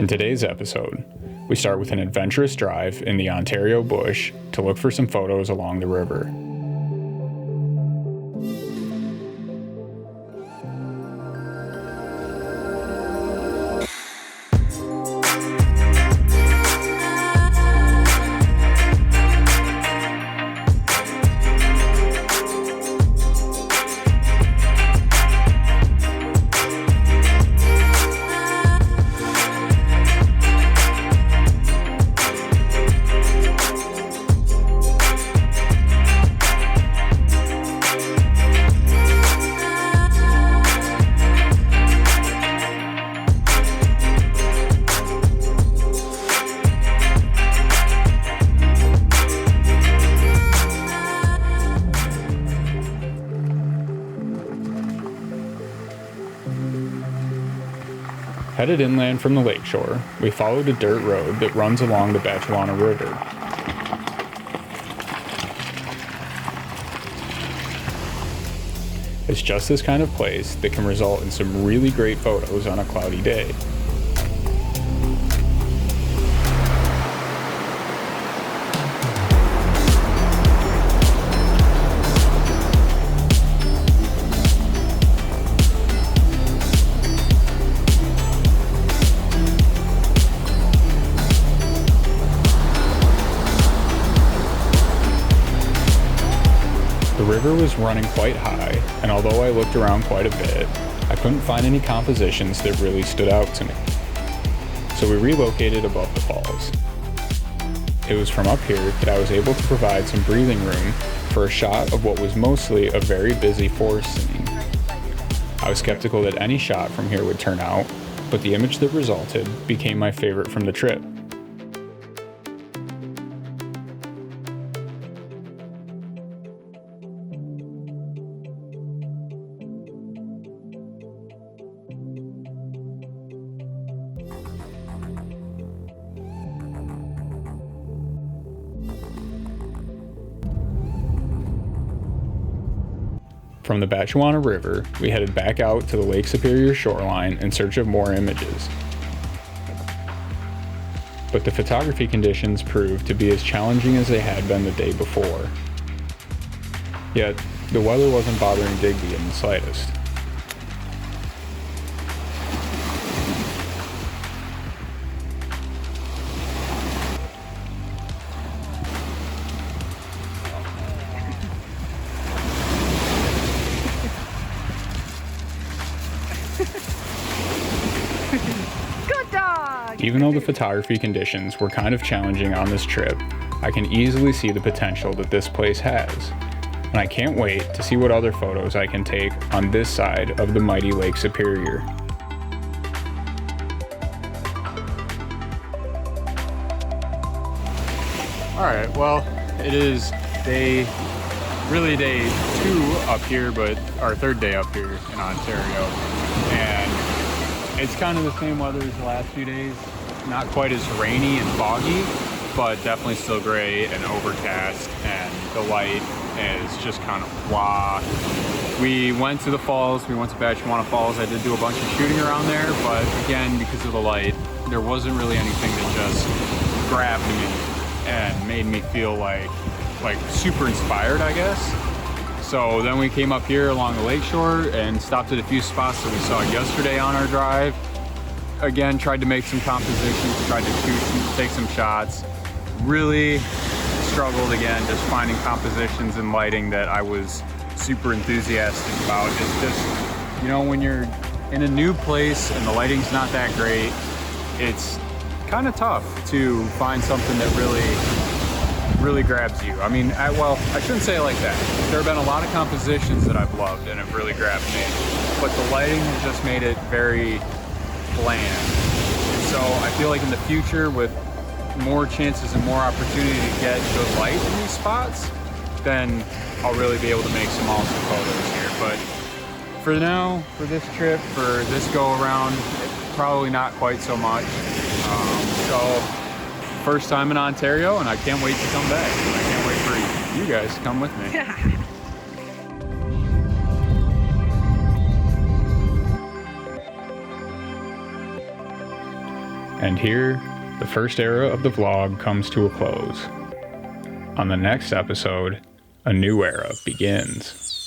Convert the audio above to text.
In today's episode, we start with an adventurous drive in the Ontario bush to look for some photos along the river. Headed inland from the lakeshore, we followed a dirt road that runs along the Batchawana River. It's just this kind of place that can result in some really great photos on a cloudy day. The river was running quite high, and although I looked around quite a bit, I couldn't find any compositions that really stood out to me. So we relocated above the falls. It was from up here that I was able to provide some breathing room for a shot of what was mostly a very busy forest scene. I was skeptical that any shot from here would turn out, but the image that resulted became my favorite from the trip. From the Batchawana River, we headed back out to the Lake Superior shoreline in search of more images. But the photography conditions proved to be as challenging as they had been the day before. Yet, the weather wasn't bothering Digby in the slightest. Good dog! Even though the photography conditions were kind of challenging on this trip, I can easily see the potential that this place has. And I can't wait to see what other photos I can take on this side of the mighty Lake Superior. Alright, well, it is day 2 up here, but our third day up here in Ontario. And it's kind of the same weather as the last few days. Not quite as rainy and foggy, but definitely still gray and overcast, and the light is just kind of blah. We went to the falls, we went to Batchawana Falls. I did do a bunch of shooting around there, but again, because of the light, there wasn't really anything that just grabbed me and made me feel like super inspired, I guess. So then we came up here along the lakeshore and stopped at a few spots that we saw yesterday on our drive. Again, tried to make some compositions, tried to take some shots. Really struggled again, just finding compositions and lighting that I was super enthusiastic about. It's just, you know, when you're in a new place and the lighting's not that great, it's kind of tough to find something that really grabs you. I mean, I shouldn't say it like that. There have been a lot of compositions that I've loved and have really grabbed me, but the lighting has just made it very bland. And so I feel like in the future, with more chances and more opportunity to get good light in these spots, then I'll really be able to make some awesome photos here. But for now, for this trip, for this go around, probably not quite so much. So first time in Ontario, and I can't wait to come back. And I can't wait for you guys to come with me. And here, the first era of the vlog comes to a close. On the next episode, a new era begins.